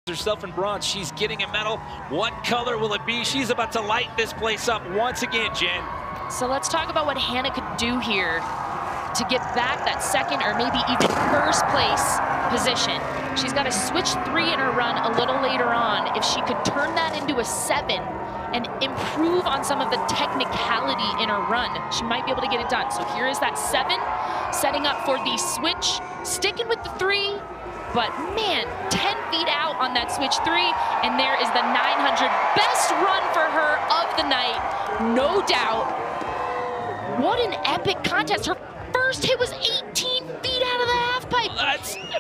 herself in bronze. She's getting a medal. What color will it be? She's about to light this place up once again, Jen. So let's talk about what Hannah could do here to get back that second or maybe even first place position. She's got a switch 3 in her run a little later on. If she could turn that into a 7 and improve on some of the technicality in her run, she might be able to get it done. So here is that 7, setting up for the switch, sticking with the 3, but man, 10 feet out on that switch 3, and there is the 900. Best run for her of the night, no doubt. What an epic contest. Her first hit was 18 feet out of the half pipe.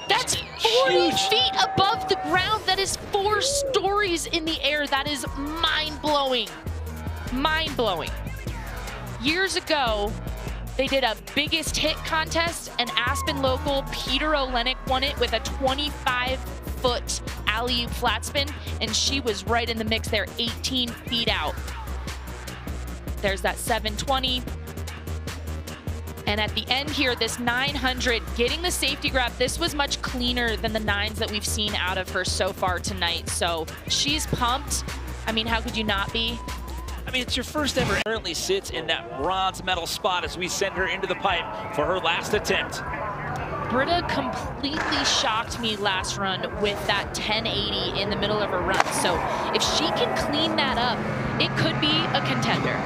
That's 40 huge. feet above the ground. That is 4 stories in the air. That is mind-blowing. Mind-blowing. Years ago, they did a biggest hit contest, and Aspen local Peter Olenek won it with a 25-foot alley-oop flat spin, and she was right in the mix there, 18 feet out. There's that 720. And at the end here, this 900, getting the safety grab, this was much cleaner than the 9s that we've seen out of her so far tonight. So she's pumped. I mean, how could you not be? I mean, it's your first ever. Currently sits in that bronze medal spot as we send her into the pipe for her last attempt. Britta completely shocked me last run with that 1080 in the middle of her run. So if she can clean that up, it could be a contender.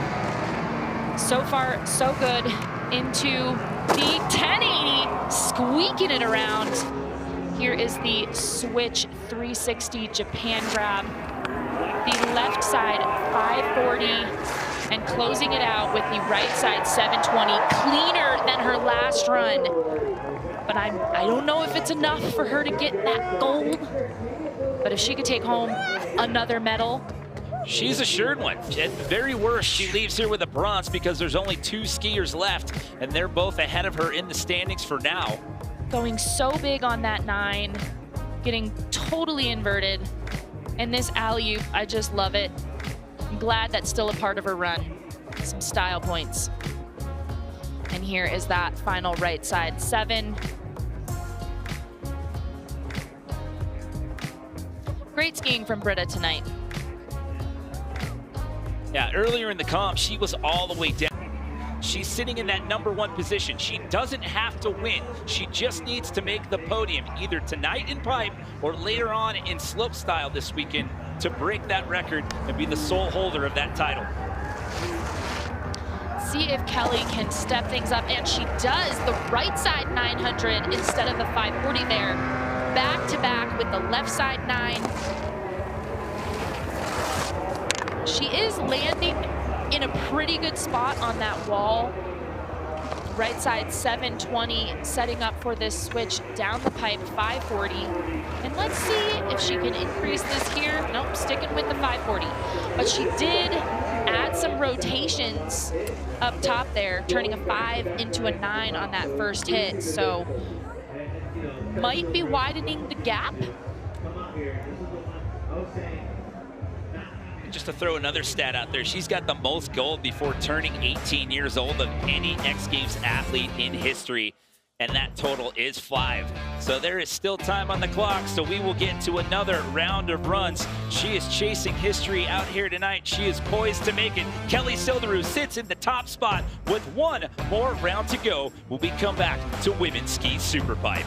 So far, so good. Into the 1080, squeaking it around. Here is the switch 360 Japan grab. The left side 540, and closing it out with the right side 720. Cleaner than her last run. But I don't know if it's enough for her to get that gold. But if she could take home another medal, she's assured one. At the very worst, she leaves here with a bronze because there's only 2 skiers left, and they're both ahead of her in the standings for now. Going so big on that 9, getting totally inverted. And this alley-oop, I just love it. I'm glad that's still a part of her run. Some style points. And here is that final right side 7. Great skiing from Britta tonight. Yeah, earlier in the comp, she was all the way down. She's sitting in that #1 position. She doesn't have to win. She just needs to make the podium, either tonight in pipe or later on in slopestyle this weekend, to break that record and be the sole holder of that title. See if Kelly can step things up, and she does. The right side 900 instead of the 540 there. Back to back with the left side 9. She is landing in a pretty good spot on that wall. Right side 720, setting up for this switch down the pipe 540. And let's see if she can increase this here. Nope, sticking with the 540. But she did add some rotations up top there, turning a 5 into a 9 on that first hit. So might be widening the gap. Just to throw another stat out there, she's got the most gold before turning 18 years old of any X Games athlete in history, and that total is 5. So there is still time on the clock, so we will get to another round of runs. She is chasing history out here tonight. She is poised to make it. Kelly Silderu sits in the top spot with 1 more round to go when we come back to Women's Ski Superpipe.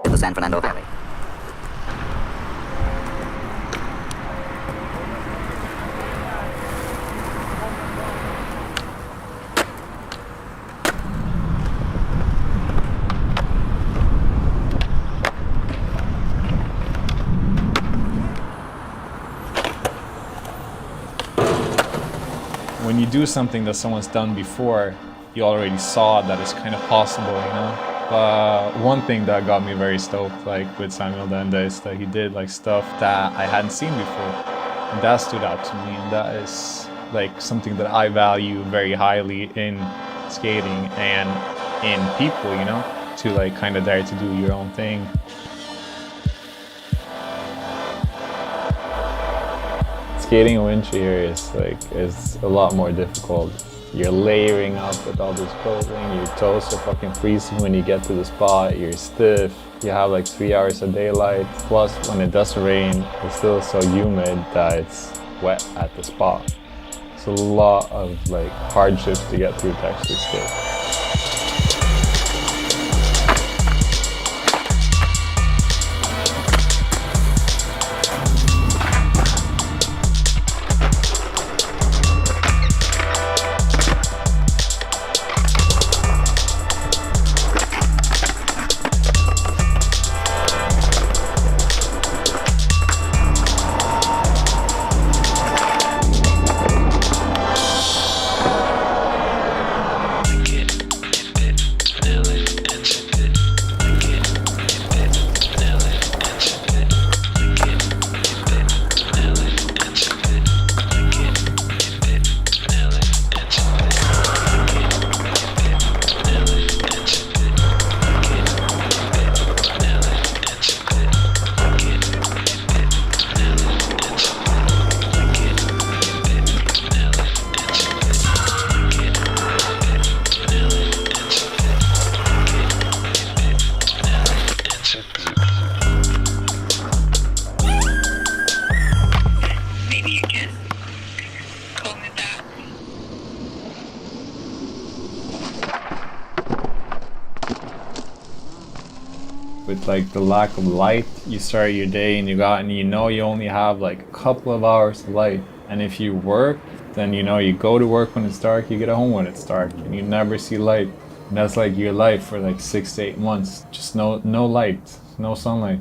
The San Fernando Valley. When you do something that someone's done before, you already saw that it's kind of possible, you know? But one thing that got me very stoked, like with Samuel Dende, is that he did like stuff that I hadn't seen before. And that stood out to me, and that is like something that I value very highly in skating and in people, you know? To like kind of dare to do your own thing. Skating a wind shear is a lot more difficult. You're layering up with all this clothing, your toes are fucking freezing when you get to the spot, you're stiff, you have like 3 hours of daylight. Plus when it does rain, it's still so humid that it's wet at the spot. It's a lot of like hardships to get through to actually skate. With like the lack of light, you start your day and you go out and you know you only have like a couple of hours of light. And if you work, then you know you go to work when it's dark, you get home when it's dark, and you never see light. And that's like your life for like 6 to 8 months. Just no light, no sunlight.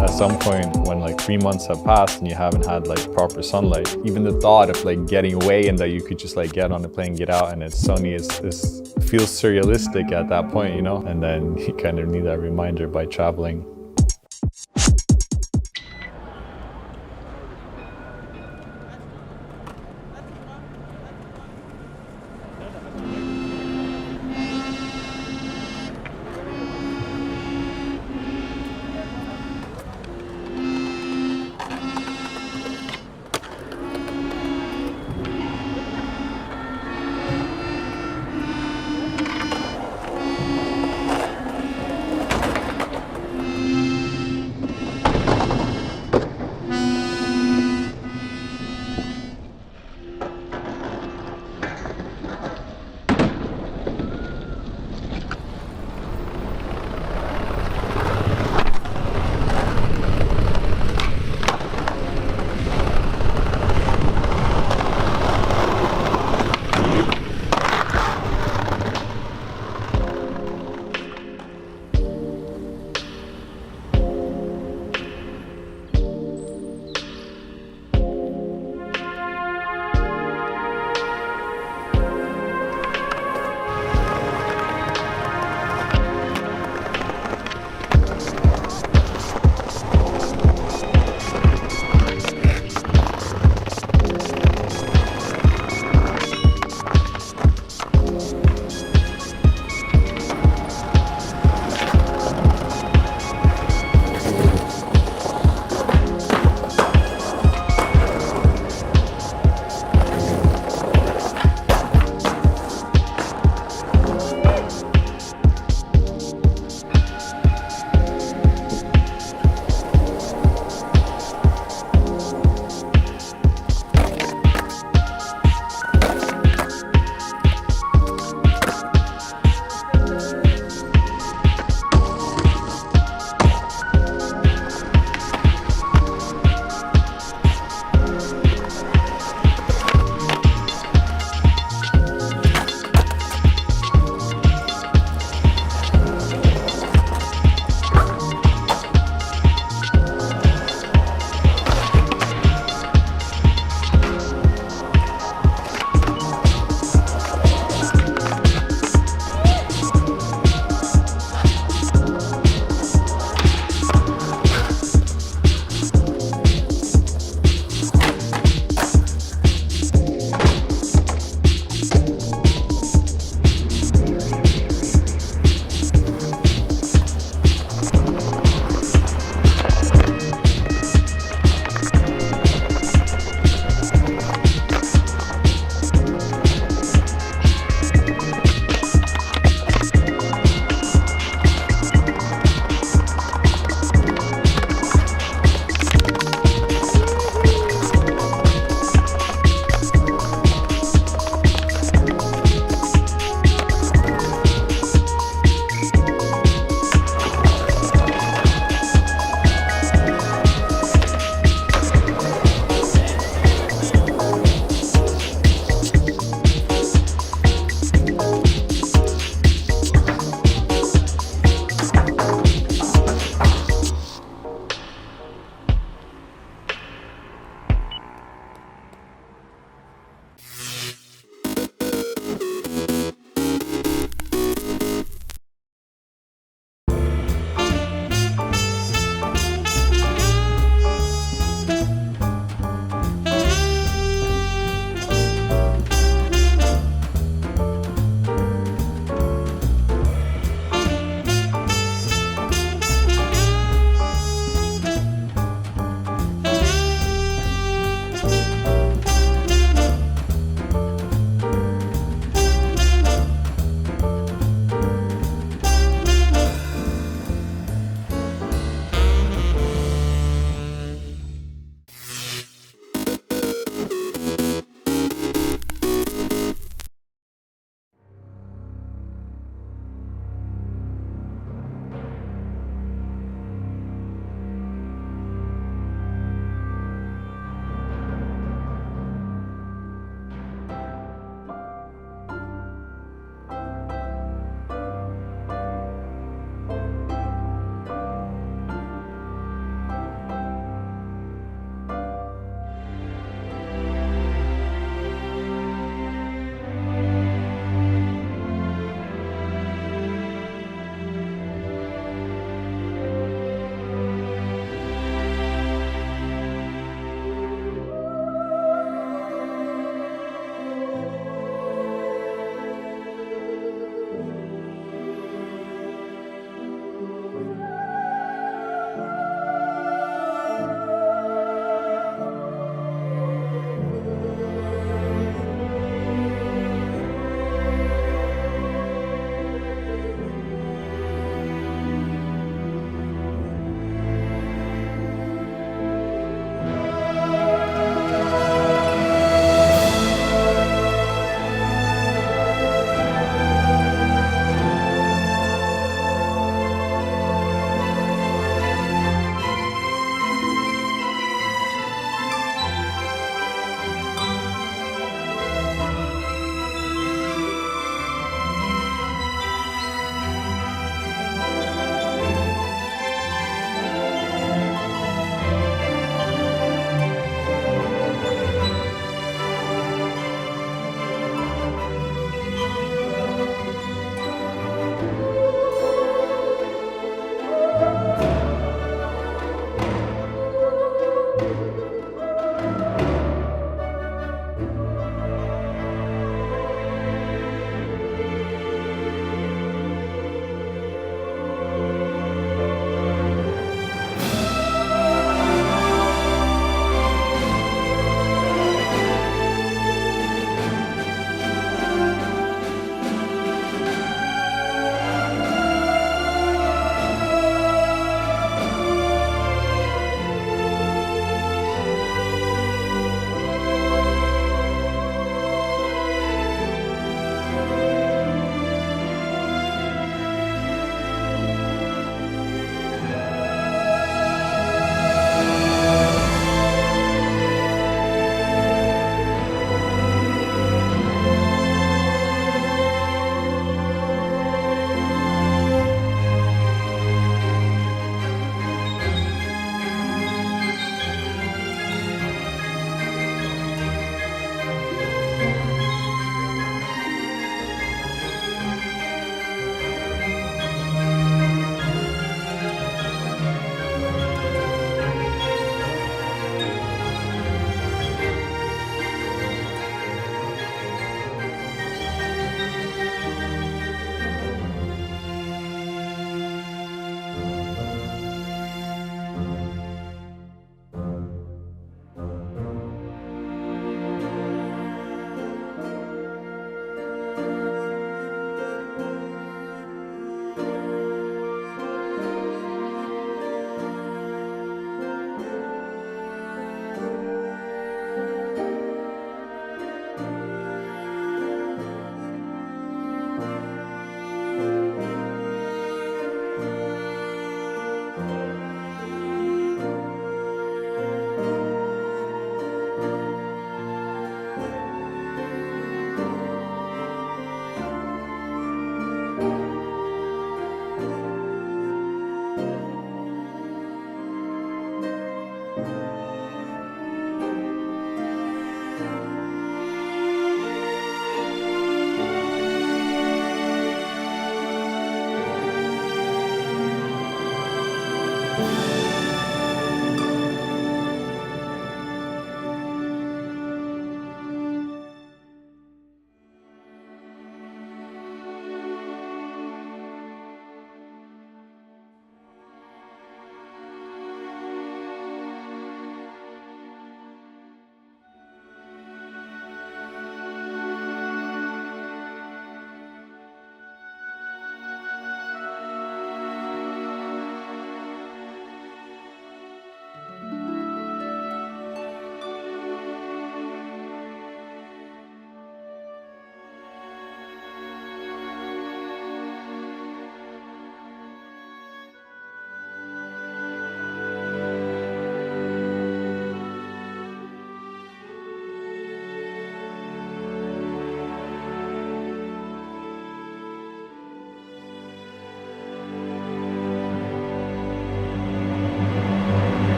At some point when like 3 months have passed and you haven't had like proper sunlight, even the thought of like getting away and that you could just like get on the plane, get out and it's sunny is feels surrealistic at that point, you know? And then you kind of need that reminder by traveling.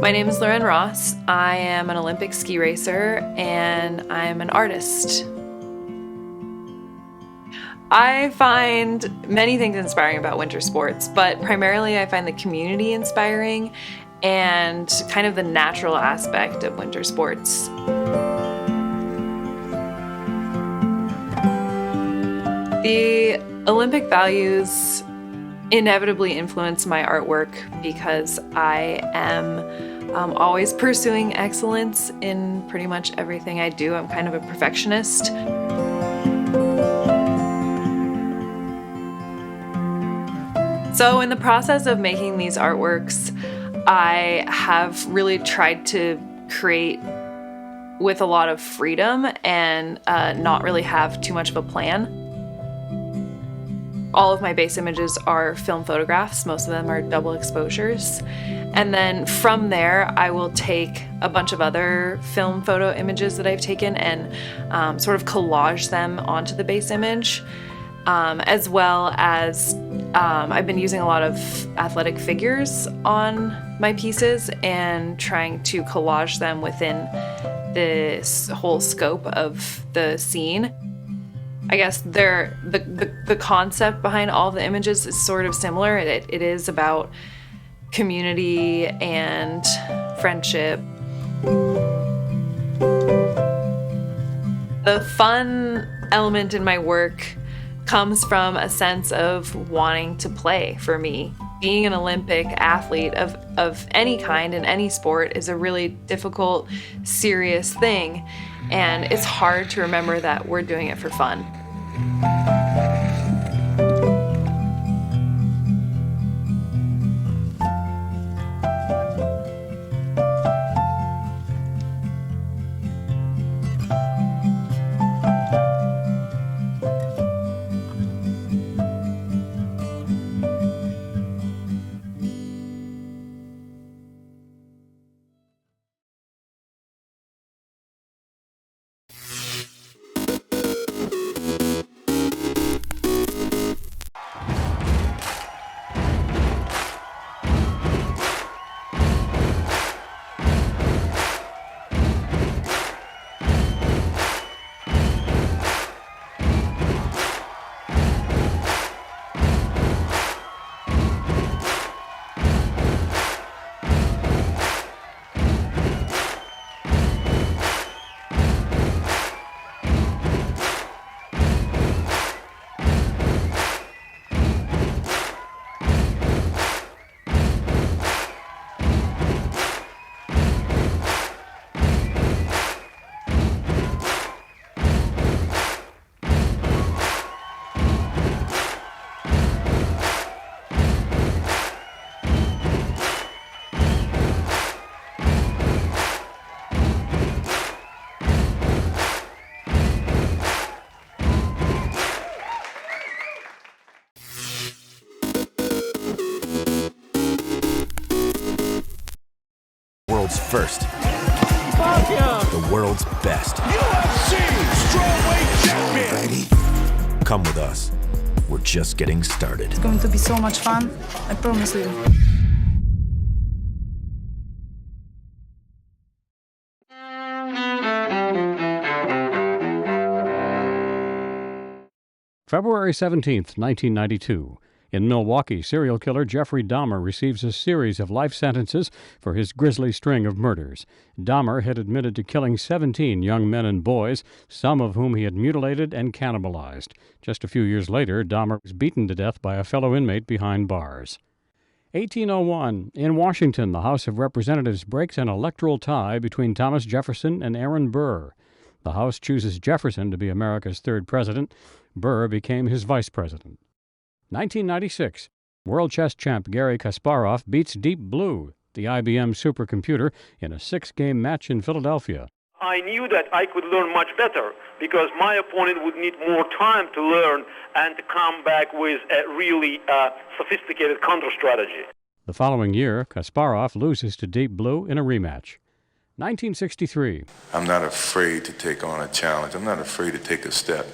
My name is Lauren Ross. I am an Olympic ski racer and I'm an artist. I find many things inspiring about winter sports, but primarily I find the community inspiring and kind of the natural aspect of winter sports. The Olympic values inevitably influence my artwork because I am always pursuing excellence in pretty much everything I do. I'm kind of a perfectionist. So in the process of making these artworks, I have really tried to create with a lot of freedom and not really have too much of a plan. All of my base images are film photographs. Most of them are double exposures. And then from there, I will take a bunch of other film photo images that I've taken and sort of collage them onto the base image, as well as I've been using a lot of athletic figures on my pieces and trying to collage them within this whole scope of the scene. I guess the concept behind all the images is sort of similar. It is about community and friendship. The fun element in my work comes from a sense of wanting to play for me. Being an Olympic athlete of any kind in any sport is a really difficult, serious thing, and it's hard to remember that we're doing it for fun. World's first. The world's best. UFC strawweight champion. Come with us. We're just getting started. It's going to be so much fun, I promise you. February 17th, 1992. In Milwaukee, serial killer Jeffrey Dahmer receives a series of life sentences for his grisly string of murders. Dahmer had admitted to killing 17 young men and boys, some of whom he had mutilated and cannibalized. Just a few years later, Dahmer was beaten to death by a fellow inmate behind bars. 1801. In Washington, the House of Representatives breaks an electoral tie between Thomas Jefferson and Aaron Burr. The House chooses Jefferson to be America's third president. Burr became his vice president. 1996. World chess champ Garry Kasparov beats Deep Blue, the IBM supercomputer, in a 6-game match in Philadelphia. I knew that I could learn much better because my opponent would need more time to learn and to come back with a really sophisticated counter strategy. The following year, Kasparov loses to Deep Blue in a rematch. 1963. I'm not afraid to take on a challenge. I'm not afraid to take a step.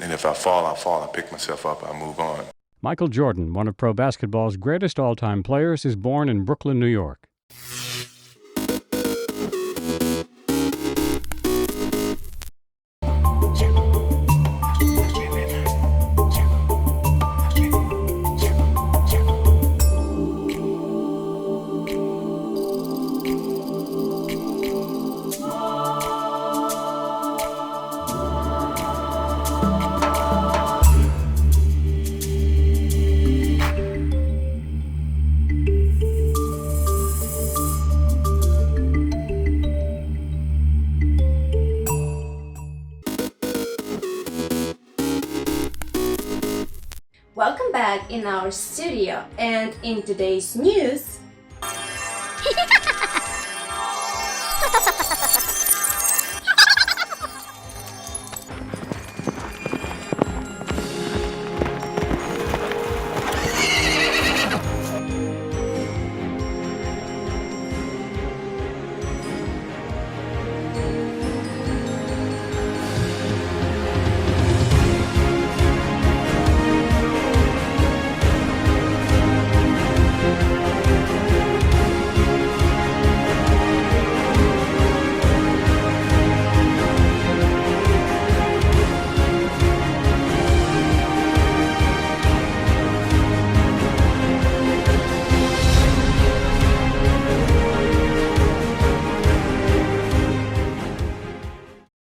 And if I fall, I fall. I pick myself up. I move on. Michael Jordan, one of pro basketball's greatest all-time players, is born in Brooklyn, New York. Welcome back in our studio, and in today's news,